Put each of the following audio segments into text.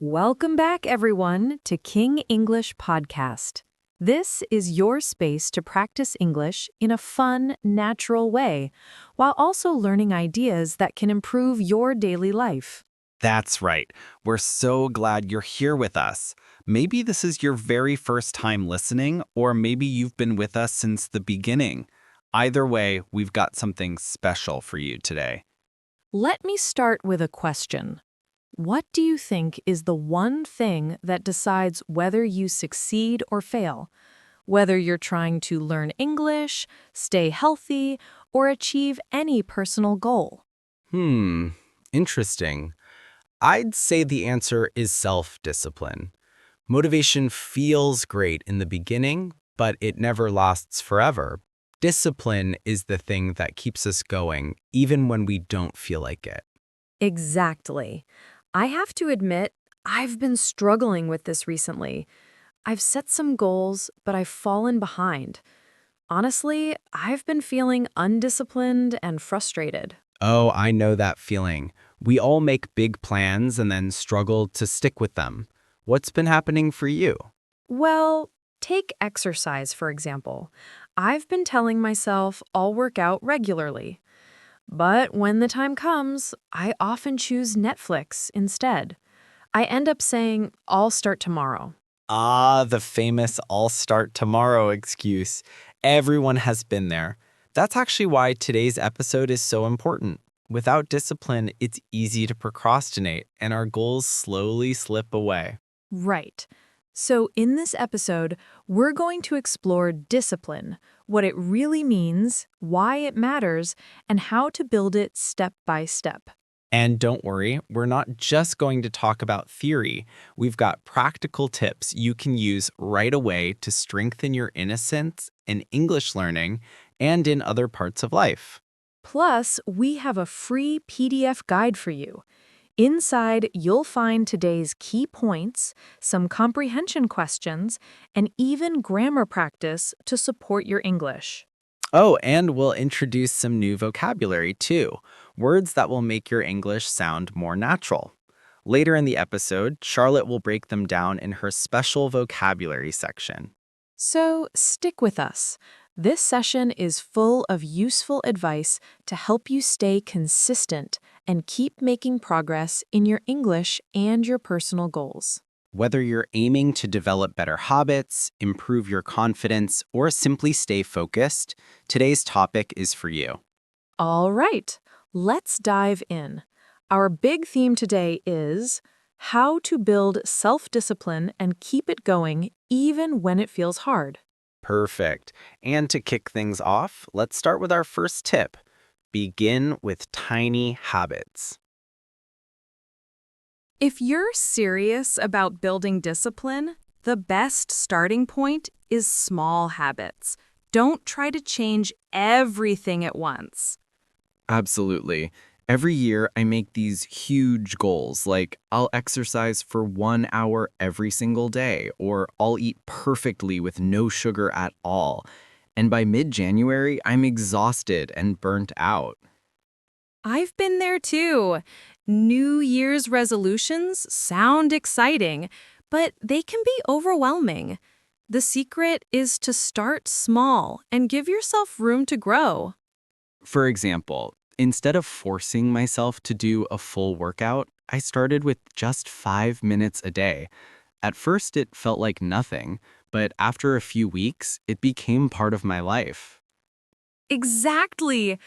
Welcome back, everyone, to King English Podcast. This is your space to practice English in a fun, natural way, while also learning ideas that can improve your daily life. That's right. We're so glad you're here with us. Maybe this is your very first time listening, or maybe you've been with us since the beginning. Either way, we've got something special for you today. Let me start with a question. What do you think is the one thing that decides whether you succeed or fail? Whether you're trying to learn English, stay healthy, or achieve any personal goal? Interesting. I'd say the answer is self-discipline. Motivation feels great in the beginning, but it never lasts forever. Discipline is the thing that keeps us going, even when we don't feel like it. Exactly. I have to admit, I've been struggling with this recently. I've set some goals, but I've fallen behind. Honestly, I've been feeling undisciplined and frustrated. Oh, I know that feeling. We all make big plans and then struggle to stick with them. What's been happening for you? Well, take exercise, for example. I've been telling myself I'll work out regularly. But when the time comes, I often choose Netflix instead. I end up saying, I'll start tomorrow. Ah, the famous I'll start tomorrow excuse. Everyone has been there. That's actually why today's episode is so important. Without discipline, it's easy to procrastinate and our goals slowly slip away. Right. So, in this episode, we're going to explore discipline, what it really means, why it matters, and how to build it step by step. And don't worry, we're not just going to talk about theory. We've got practical tips you can use right away to strengthen your innocence in English learning and in other parts of life. Plus, we have a free PDF guide for you. Inside, you'll find today's key points, some comprehension questions, and even grammar practice to support your English. Oh, and we'll introduce some new vocabulary too, words that will make your English sound more natural. Later in the episode, Charlotte will break them down in her special vocabulary section. So, stick with us. This session is full of useful advice to help you stay consistent and keep making progress in your English and your personal goals. Whether you're aiming to develop better habits, improve your confidence, or simply stay focused, today's topic is for you. All right, let's dive in. Our big theme today is how to build self-discipline and keep it going even when it feels hard. Perfect. And to kick things off, let's start with our first tip. Begin with tiny habits. If you're serious about building discipline, the best starting point is small habits. Don't try to change everything at once. Absolutely. Every year, I make these huge goals, like I'll exercise for 1 hour every single day, or I'll eat perfectly with no sugar at all. And by mid-January, I'm exhausted and burnt out. I've been there too. New Year's resolutions sound exciting, but they can be overwhelming. The secret is to start small and give yourself room to grow. For example, instead of forcing myself to do a full workout, I started with just 5 minutes a day. At first, it felt like nothing, but after a few weeks, it became part of my life. Exactly.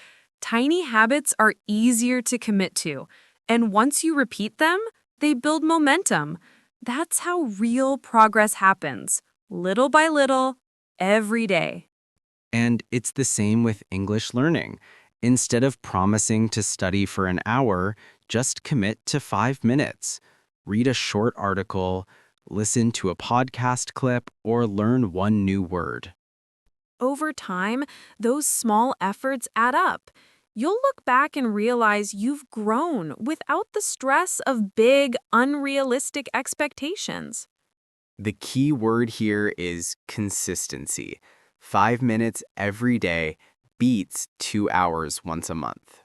Tiny habits are easier to commit to, and once you repeat them, they build momentum. That's how real progress happens, little by little, every day. And it's the same with English learning. Instead of promising to study for an hour, just commit to 5 minutes. Read a short article, listen to a podcast clip, or learn one new word. Over time, those small efforts add up. You'll look back and realize you've grown without the stress of big, unrealistic expectations. The key word here is consistency. 5 minutes every day beats 2 hours once a month.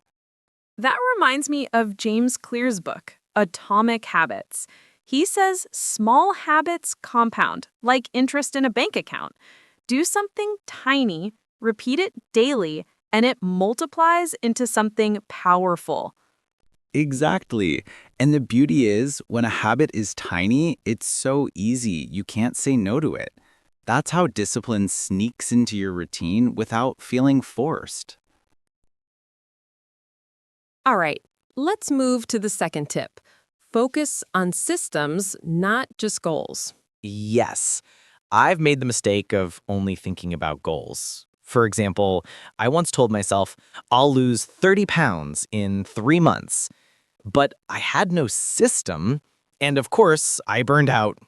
That reminds me of James Clear's book, Atomic Habits. He says small habits compound, like interest in a bank account. Do something tiny, repeat it daily, and it multiplies into something powerful. Exactly. And the beauty is, when a habit is tiny, it's so easy, you can't say no to it. That's how discipline sneaks into your routine without feeling forced. All right, let's move to the second tip. Focus on systems, not just goals. Yes, I've made the mistake of only thinking about goals. For example, I once told myself, I'll lose 30 pounds in 3 months. But I had no system, and of course, I burned out.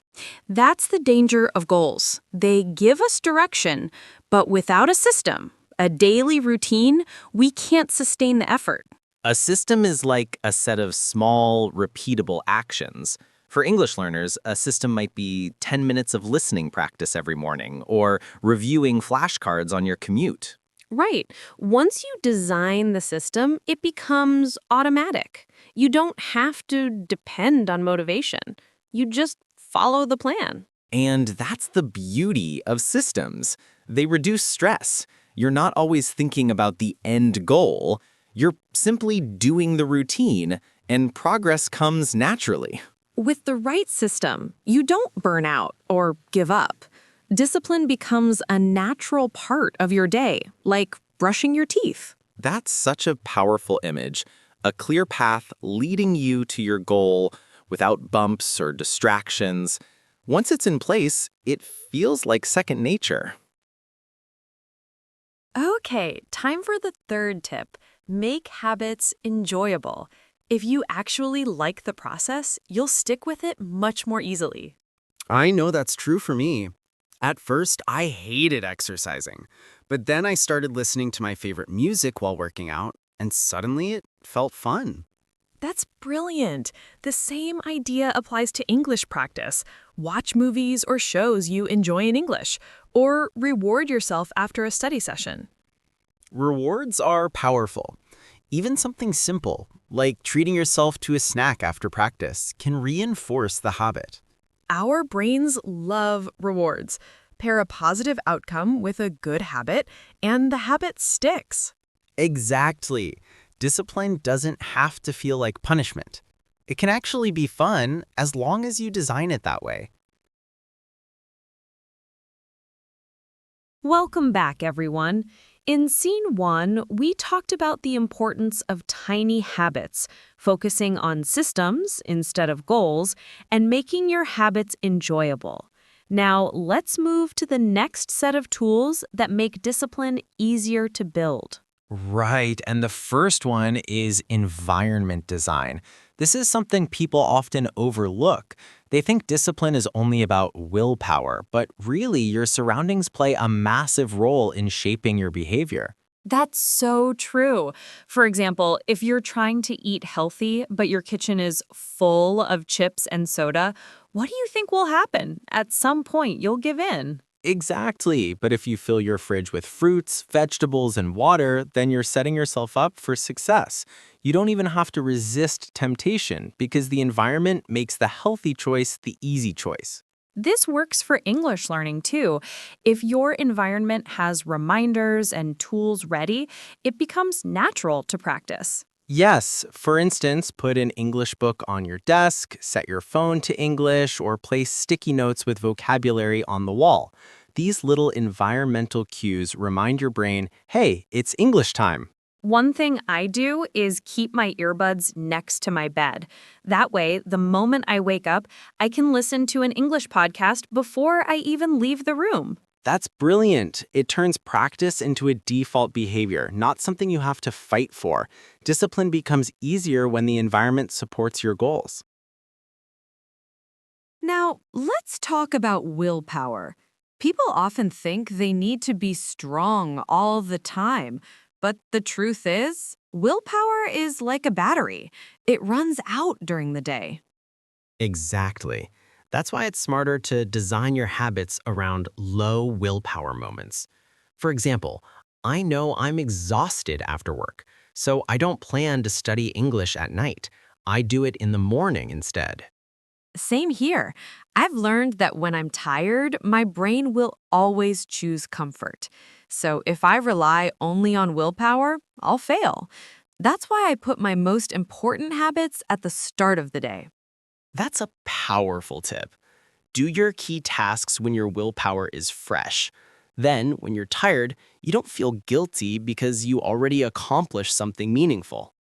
That's the danger of goals. They give us direction, but without a system, a daily routine, we can't sustain the effort. A system is like a set of small, repeatable actions. For English learners, a system might be 10 minutes of listening practice every morning or reviewing flashcards on your commute. Right. Once you design the system, it becomes automatic. You don't have to depend on motivation. You just follow the plan. And that's the beauty of systems. They reduce stress. You're not always thinking about the end goal. You're simply doing the routine, and progress comes naturally. With the right system, you don't burn out or give up. Discipline becomes a natural part of your day, like brushing your teeth. That's such a powerful image. A clear path leading you to your goal without bumps or distractions. Once it's in place, it feels like second nature. Okay, time for the third tip. Make habits enjoyable. If you actually like the process, you'll stick with it much more easily. I know that's true for me. At first, I hated exercising, but then I started listening to my favorite music while working out, and suddenly it felt fun. That's brilliant. The same idea applies to English practice. Watch movies or shows you enjoy in English, or reward yourself after a study session. Rewards are powerful. Even something simple, like treating yourself to a snack after practice, can reinforce the habit. Our brains love rewards. Pair a positive outcome with a good habit, and the habit sticks. Exactly. Discipline doesn't have to feel like punishment. It can actually be fun as long as you design it that way. Welcome back, everyone. In Scene 1, we talked about the importance of tiny habits, focusing on systems instead of goals, and making your habits enjoyable. Now, let's move to the next set of tools that make discipline easier to build. Right, and the first one is environment design. This is something people often overlook. They think discipline is only about willpower, but really your surroundings play a massive role in shaping your behavior. That's so true. For example, if you're trying to eat healthy, but your kitchen is full of chips and soda, what do you think will happen? At some point, you'll give in. Exactly, but if you fill your fridge with fruits, vegetables, and water, then you're setting yourself up for success. You don't even have to resist temptation because the environment makes the healthy choice the easy choice. This works for English learning too. If your environment has reminders and tools ready, it becomes natural to practice. Yes, for instance, put an English book on your desk, set your phone to English, or place sticky notes with vocabulary on the wall. These little environmental cues remind your brain, hey, it's English time. One thing I do is keep my earbuds next to my bed. That way, the moment I wake up, I can listen to an English podcast before I even leave the room. That's brilliant. It turns practice into a default behavior, not something you have to fight for. Discipline becomes easier when the environment supports your goals. Now, let's talk about willpower. People often think they need to be strong all the time, but the truth is, willpower is like a battery. It runs out during the day. Exactly. That's why it's smarter to design your habits around low willpower moments. For example, I know I'm exhausted after work, so I don't plan to study English at night. I do it in the morning instead. Same here. I've learned that when I'm tired, my brain will always choose comfort. So if I rely only on willpower, I'll fail. That's why I put my most important habits at the start of the day. That's a powerful tip. Do your key tasks when your willpower is fresh. Then, when you're tired, you don't feel guilty because you already accomplished something meaningful.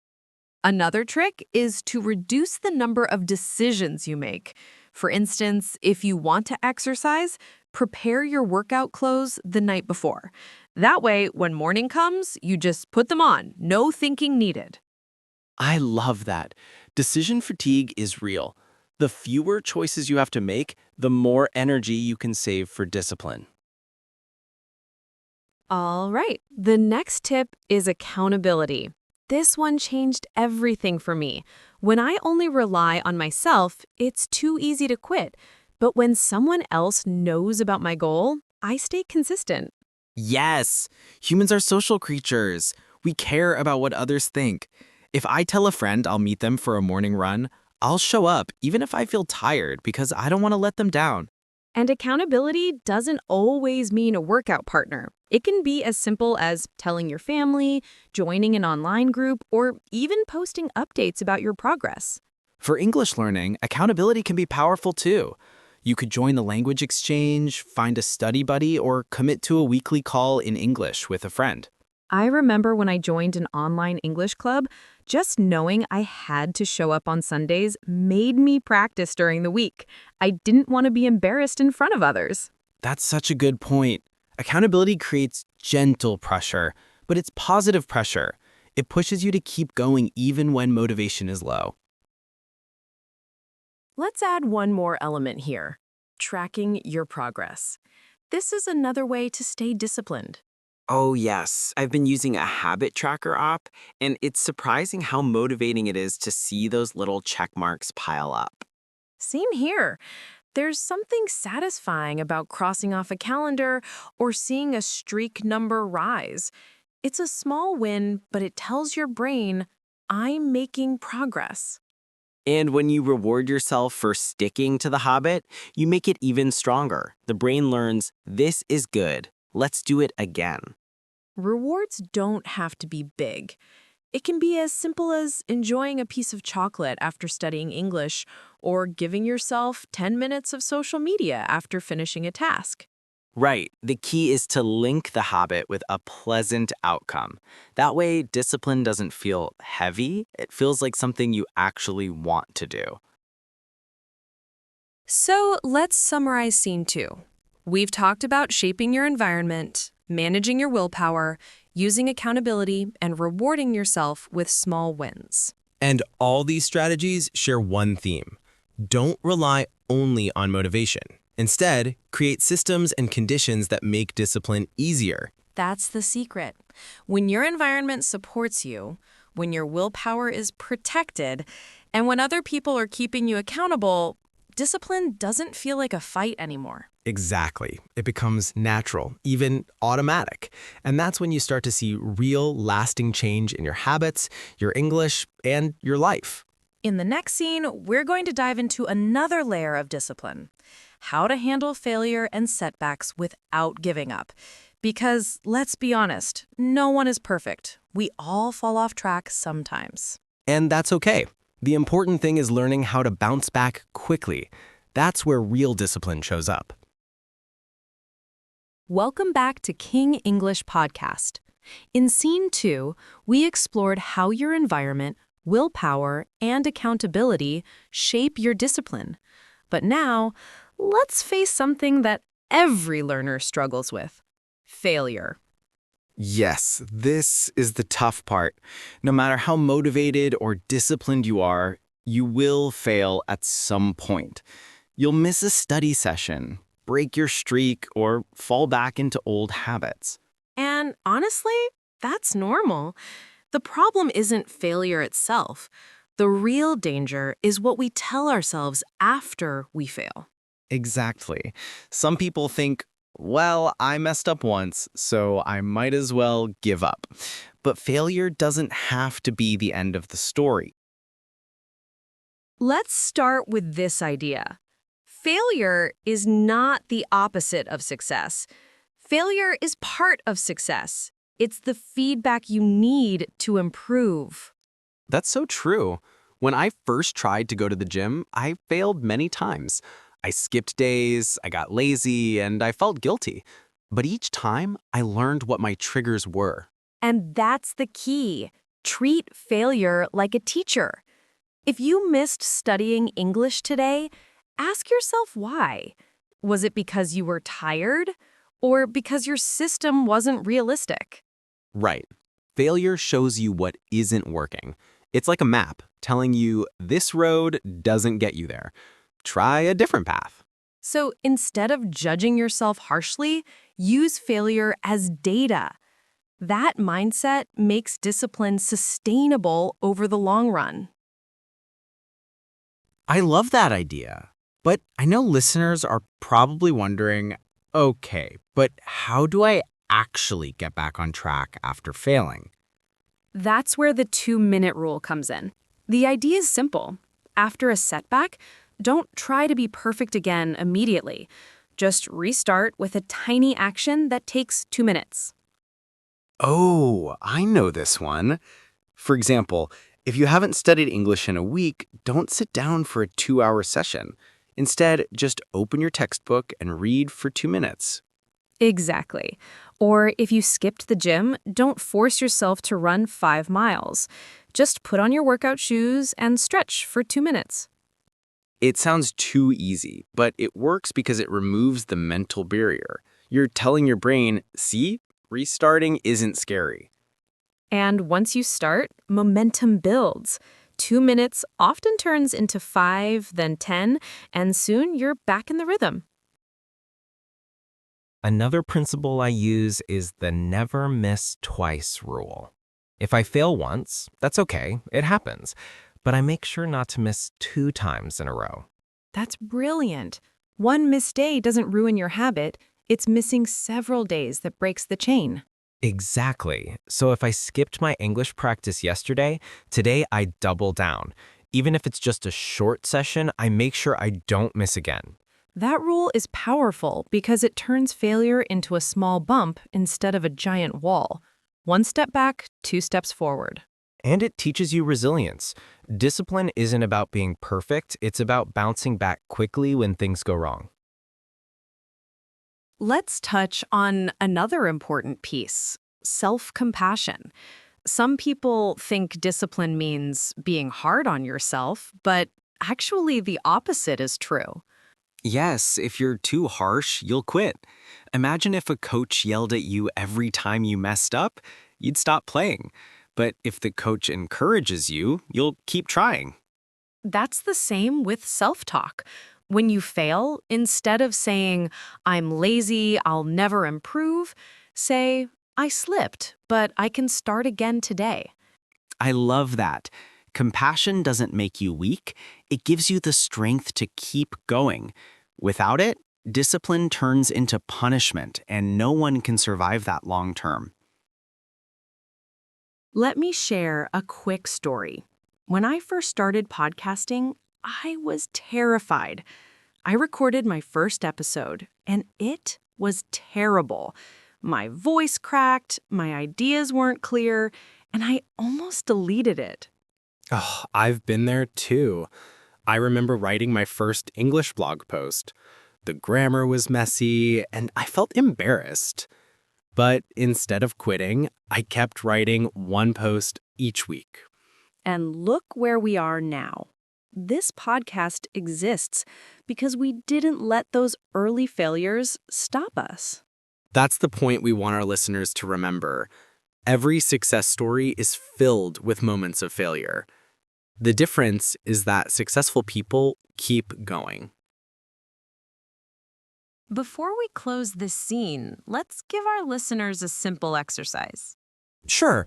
Another trick is to reduce the number of decisions you make. For instance, if you want to exercise, prepare your workout clothes the night before. That way, when morning comes, you just put them on, no thinking needed. I love that. Decision fatigue is real. The fewer choices you have to make, the more energy you can save for discipline. All right, the next tip is accountability. This one changed everything for me. When I only rely on myself, it's too easy to quit. But when someone else knows about my goal, I stay consistent. Yes, humans are social creatures. We care about what others think. If I tell a friend I'll meet them for a morning run, I'll show up even if I feel tired because I don't want to let them down. And accountability doesn't always mean a workout partner. It can be as simple as telling your family, joining an online group, or even posting updates about your progress. For English learning, accountability can be powerful too. You could join the language exchange, find a study buddy, or commit to a weekly call in English with a friend. I remember when I joined an online English club, just knowing I had to show up on Sundays made me practice during the week. I didn't want to be embarrassed in front of others. That's such a good point. Accountability creates gentle pressure, but it's positive pressure. It pushes you to keep going even when motivation is low. Let's add one more element here: tracking your progress. This is another way to stay disciplined. Oh, yes. I've been using a habit tracker app, and it's surprising how motivating it is to see those little check marks pile up. Same here. There's something satisfying about crossing off a calendar or seeing a streak number rise. It's a small win, but it tells your brain, I'm making progress. And when you reward yourself for sticking to the habit, you make it even stronger. The brain learns, this is good. Let's do it again. Rewards don't have to be big. It can be as simple as enjoying a piece of chocolate after studying English or giving yourself 10 minutes of social media after finishing a task. Right. The key is to link the habit with a pleasant outcome. That way, discipline doesn't feel heavy. It feels like something you actually want to do. So let's summarize scene 2. We've talked about shaping your environment, managing your willpower, using accountability, and rewarding yourself with small wins. And all these strategies share one theme. Don't rely only on motivation. Instead, create systems and conditions that make discipline easier. That's the secret. When your environment supports you, when your willpower is protected, and when other people are keeping you accountable, discipline doesn't feel like a fight anymore. Exactly. It becomes natural, even automatic. And that's when you start to see real, lasting change in your habits, your English, and your life. In the next scene, we're going to dive into another layer of discipline: how to handle failure and setbacks without giving up. Because, let's be honest, no one is perfect. We all fall off track sometimes. And that's okay. The important thing is learning how to bounce back quickly. That's where real discipline shows up. Welcome back to King English Podcast. In Scene 2, we explored how your environment, willpower, and accountability shape your discipline. But now, let's face something that every learner struggles with: failure. Yes, this is the tough part. No matter how motivated or disciplined you are, you will fail at some point. You'll miss a study session, break your streak, or fall back into old habits. And honestly, that's normal. The problem isn't failure itself. The real danger is what we tell ourselves after we fail. Exactly. Some people think, well, I messed up once, so I might as well give up. But failure doesn't have to be the end of the story. Let's start with this idea. Failure is not the opposite of success. Failure is part of success. It's the feedback you need to improve. That's so true. When I first tried to go to the gym, I failed many times. I skipped days, I got lazy, and I felt guilty. But each time, I learned what my triggers were. And that's the key. Treat failure like a teacher. If you missed studying English today, ask yourself why. Was it because you were tired? Or because your system wasn't realistic? Right. Failure shows you what isn't working. It's like a map telling you this road doesn't get you there. Try a different path. So instead of judging yourself harshly, use failure as data. That mindset makes discipline sustainable over the long run. I love that idea. But I know listeners are probably wondering, okay, but how do I actually get back on track after failing? That's where the 2-minute rule comes in. The idea is simple. After a setback, don't try to be perfect again immediately. Just restart with a tiny action that takes 2 minutes. Oh, I know this one. For example, if you haven't studied English in a week, don't sit down for a 2-hour session. Instead, just open your textbook and read for 2 minutes. Exactly. Or if you skipped the gym, don't force yourself to run 5 miles. Just put on your workout shoes and stretch for 2 minutes. It sounds too easy, but it works because it removes the mental barrier. You're telling your brain, see, restarting isn't scary. And once you start, momentum builds. 2 minutes often turns into 5, then 10, and soon you're back in the rhythm. Another principle I use is the never miss twice rule. If I fail once, that's okay, it happens. But I make sure not to miss 2 times in a row. That's brilliant. One missed day doesn't ruin your habit. It's missing several days that breaks the chain. Exactly. So if I skipped my English practice yesterday, today I double down. Even if it's just a short session, I make sure I don't miss again. That rule is powerful because it turns failure into a small bump instead of a giant wall. 1 step back, 2 steps forward. And it teaches you resilience. Discipline isn't about being perfect, it's about bouncing back quickly when things go wrong. Let's touch on another important piece, self-compassion. Some people think discipline means being hard on yourself, but actually the opposite is true. Yes, if you're too harsh, you'll quit. Imagine if a coach yelled at you every time you messed up, you'd stop playing. But if the coach encourages you, you'll keep trying. That's the same with self-talk. When you fail, instead of saying, I'm lazy, I'll never improve, say, I slipped, but I can start again today. I love that. Compassion doesn't make you weak. It gives you the strength to keep going. Without it, discipline turns into punishment, and no one can survive that long term. Let me share a quick story. When I first started podcasting, I was terrified. I recorded my first episode, and it was terrible. My voice cracked, my ideas weren't clear, and I almost deleted it. Oh, I've been there too. I remember writing my first English blog post. The grammar was messy, and I felt embarrassed. But instead of quitting, I kept writing 1 post each week. And look where we are now. This podcast exists because we didn't let those early failures stop us. That's the point we want our listeners to remember. Every success story is filled with moments of failure. The difference is that successful people keep going. Before we close this scene, let's give our listeners a simple exercise. Sure.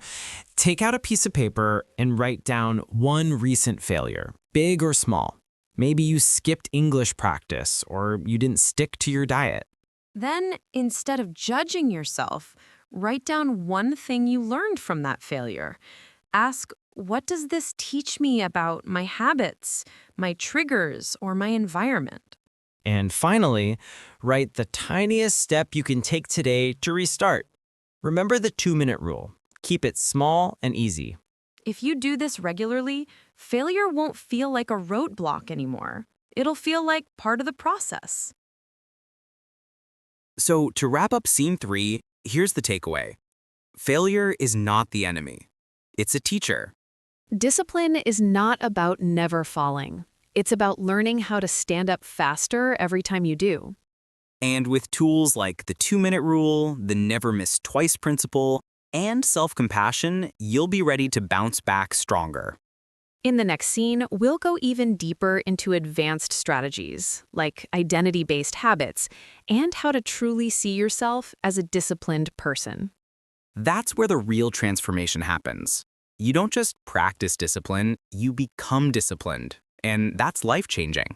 Take out a piece of paper and write down 1 recent failure, big or small. Maybe you skipped English practice or you didn't stick to your diet. Then, instead of judging yourself, write down 1 thing you learned from that failure. Ask, what does this teach me about my habits, my triggers, or my environment? And finally, write the tiniest step you can take today to restart. Remember the 2-minute rule. Keep it small and easy. If you do this regularly, failure won't feel like a roadblock anymore. It'll feel like part of the process. So, to wrap up Scene 3, here's the takeaway. Failure is not the enemy. It's a teacher. Discipline is not about never falling. It's about learning how to stand up faster every time you do. And with tools like the 2-minute rule, the never miss twice principle, and self-compassion, you'll be ready to bounce back stronger. In the next scene, we'll go even deeper into advanced strategies, like identity-based habits, and how to truly see yourself as a disciplined person. That's where the real transformation happens. You don't just practice discipline, you become disciplined. And that's life-changing.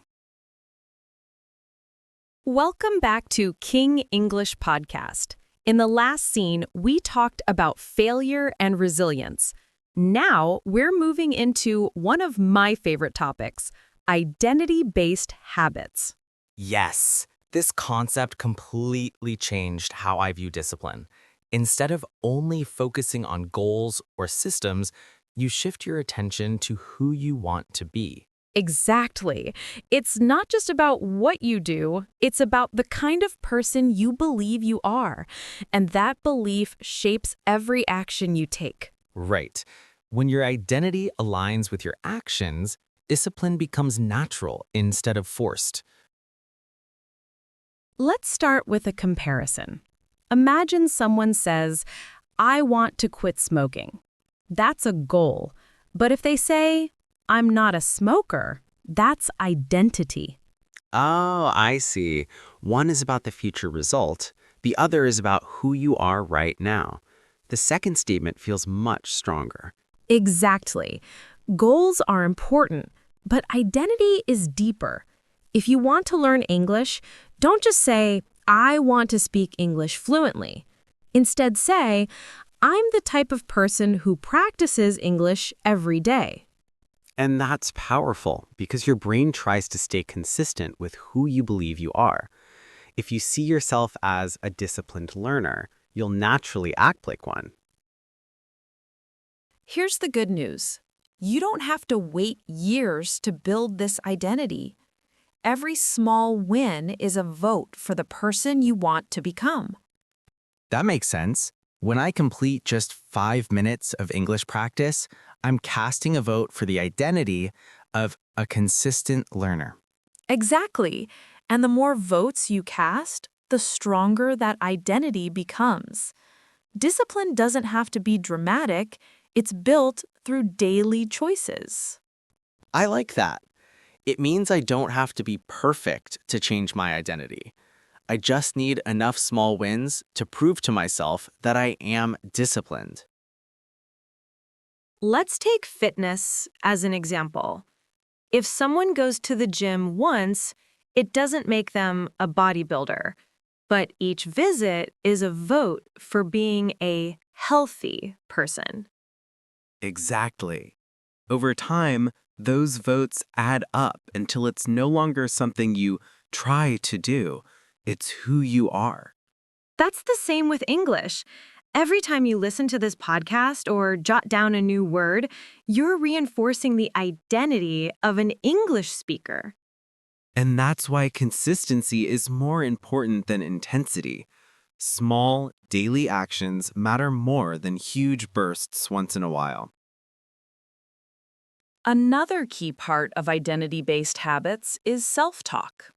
Welcome back to King English Podcast. In the last scene, we talked about failure and resilience. Now, we're moving into one of my favorite topics, identity-based habits. Yes, this concept completely changed how I view discipline. Instead of only focusing on goals or systems, you shift your attention to who you want to be. Exactly. It's not just about what you do, it's about the kind of person you believe you are. And that belief shapes every action you take. Right. When your identity aligns with your actions, discipline becomes natural instead of forced. Let's start with a comparison. Imagine someone says, "I want to quit smoking." That's a goal. But if they say, "I'm not a smoker," that's identity. Oh, I see. One is about the future result. The other is about who you are right now. The second statement feels much stronger. Exactly. Goals are important, but identity is deeper. If you want to learn English, don't just say, "I want to speak English fluently." Instead say, "I'm the type of person who practices English every day." And that's powerful because your brain tries to stay consistent with who you believe you are. If you see yourself as a disciplined learner, you'll naturally act like one. Here's the good news. You don't have to wait years to build this identity. Every small win is a vote for the person you want to become. That makes sense. When I complete just 5 minutes of English practice, I'm casting a vote for the identity of a consistent learner. Exactly. And the more votes you cast, the stronger that identity becomes. Discipline doesn't have to be dramatic. It's built through daily choices. I like that. It means I don't have to be perfect to change my identity. I just need enough small wins to prove to myself that I am disciplined. Let's take fitness as an example. If someone goes to the gym once, it doesn't make them a bodybuilder, but each visit is a vote for being a healthy person. Exactly. Over time, those votes add up until it's no longer something you try to do. It's who you are. That's the same with English. Every time you listen to this podcast or jot down a new word, you're reinforcing the identity of an English speaker. And that's why consistency is more important than intensity. Small, daily actions matter more than huge bursts once in a while. Another key part of identity-based habits is self-talk.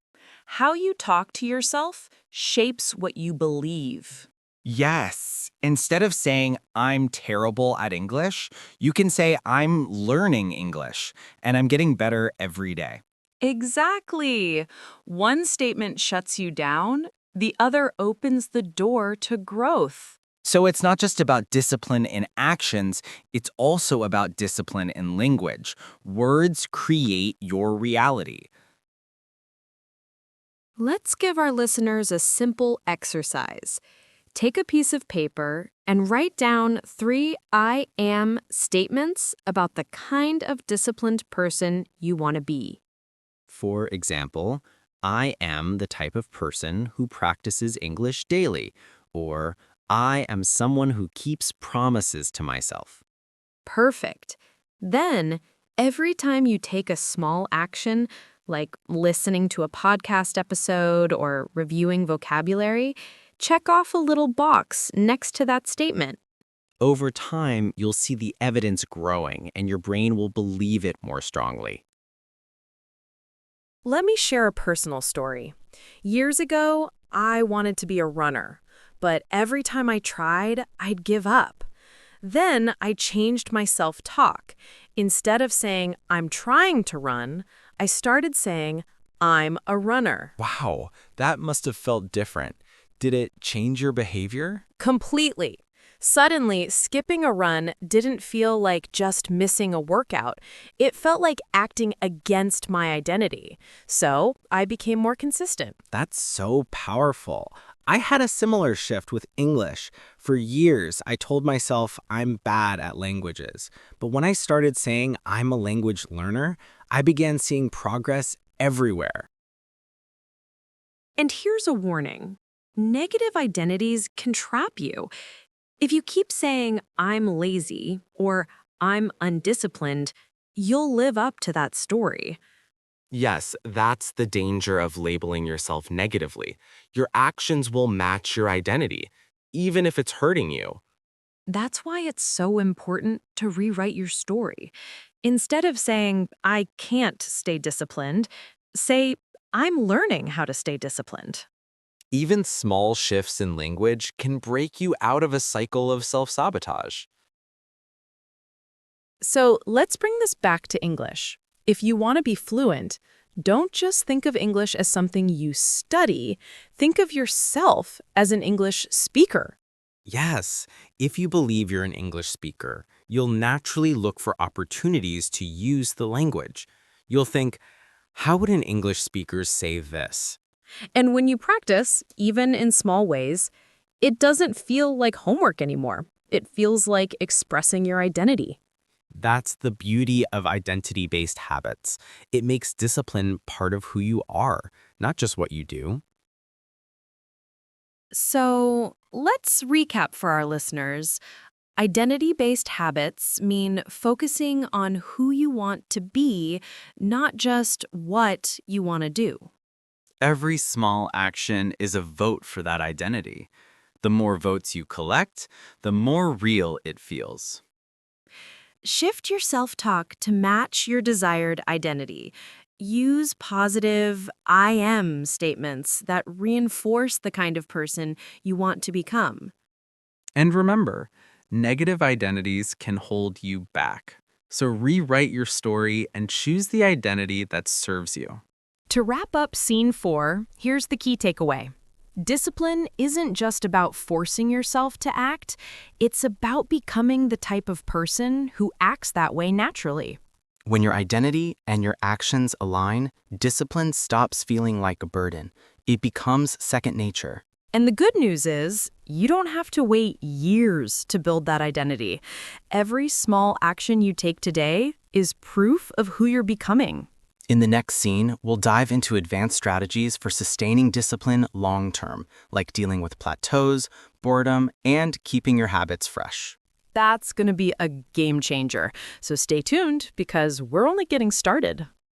How you talk to yourself shapes what you believe. Yes. Instead of saying, "I'm terrible at English," you can say, "I'm learning English, and I'm getting better every day." Exactly. One statement shuts you down, the other opens the door to growth. So it's not just about discipline in actions, it's also about discipline in language. Words create your reality. Let's give our listeners a simple exercise. Take a piece of paper and write down 3 I am statements about the kind of disciplined person you want to be. For example, I am the type of person who practices English daily, or I am someone who keeps promises to myself. Perfect. Then, every time you take a small action, like listening to a podcast episode or reviewing vocabulary, check off a little box next to that statement. Over time, you'll see the evidence growing and your brain will believe it more strongly. Let me share a personal story. Years ago, I wanted to be a runner, but every time I tried, I'd give up. Then I changed my self-talk. Instead of saying, I'm trying to run, I started saying, I'm a runner. Wow, that must have felt different. Did it change your behavior? Completely. Suddenly, skipping a run didn't feel like just missing a workout. It felt like acting against my identity. So I became more consistent. That's so powerful. I had a similar shift with English. For years, I told myself I'm bad at languages. But when I started saying I'm a language learner, I began seeing progress everywhere. And here's a warning. Negative identities can trap you. If you keep saying, I'm lazy or I'm undisciplined, you'll live up to that story. Yes, that's the danger of labeling yourself negatively. Your actions will match your identity, even if it's hurting you. That's why it's so important to rewrite your story. Instead of saying, I can't stay disciplined, say, I'm learning how to stay disciplined. Even small shifts in language can break you out of a cycle of self-sabotage. So let's bring this back to English. If you want to be fluent, don't just think of English as something you study. Think of yourself as an English speaker. Yes, if you believe you're an English speaker, you'll naturally look for opportunities to use the language. You'll think, how would an English speaker say this? And when you practice, even in small ways, it doesn't feel like homework anymore. It feels like expressing your identity. That's the beauty of identity-based habits. It makes discipline part of who you are, not just what you do. So let's recap for our listeners. Identity-based habits mean focusing on who you want to be, not just what you want to do. Every small action is a vote for that identity. The more votes you collect, the more real it feels. Shift your self-talk to match your desired identity. Use positive I am statements that reinforce the kind of person you want to become. And remember, negative identities can hold you back. So rewrite your story and choose the identity that serves you. To wrap up Scene 4, here's the key takeaway. Discipline isn't just about forcing yourself to act, it's about becoming the type of person who acts that way naturally. When your identity and your actions align, discipline stops feeling like a burden. It becomes second nature. And the good news is, you don't have to wait years to build that identity. Every small action you take today is proof of who you're becoming. In the next scene, we'll dive into advanced strategies for sustaining discipline long-term, like dealing with plateaus, boredom, and keeping your habits fresh. That's going to be a game changer. So stay tuned because we're only getting started.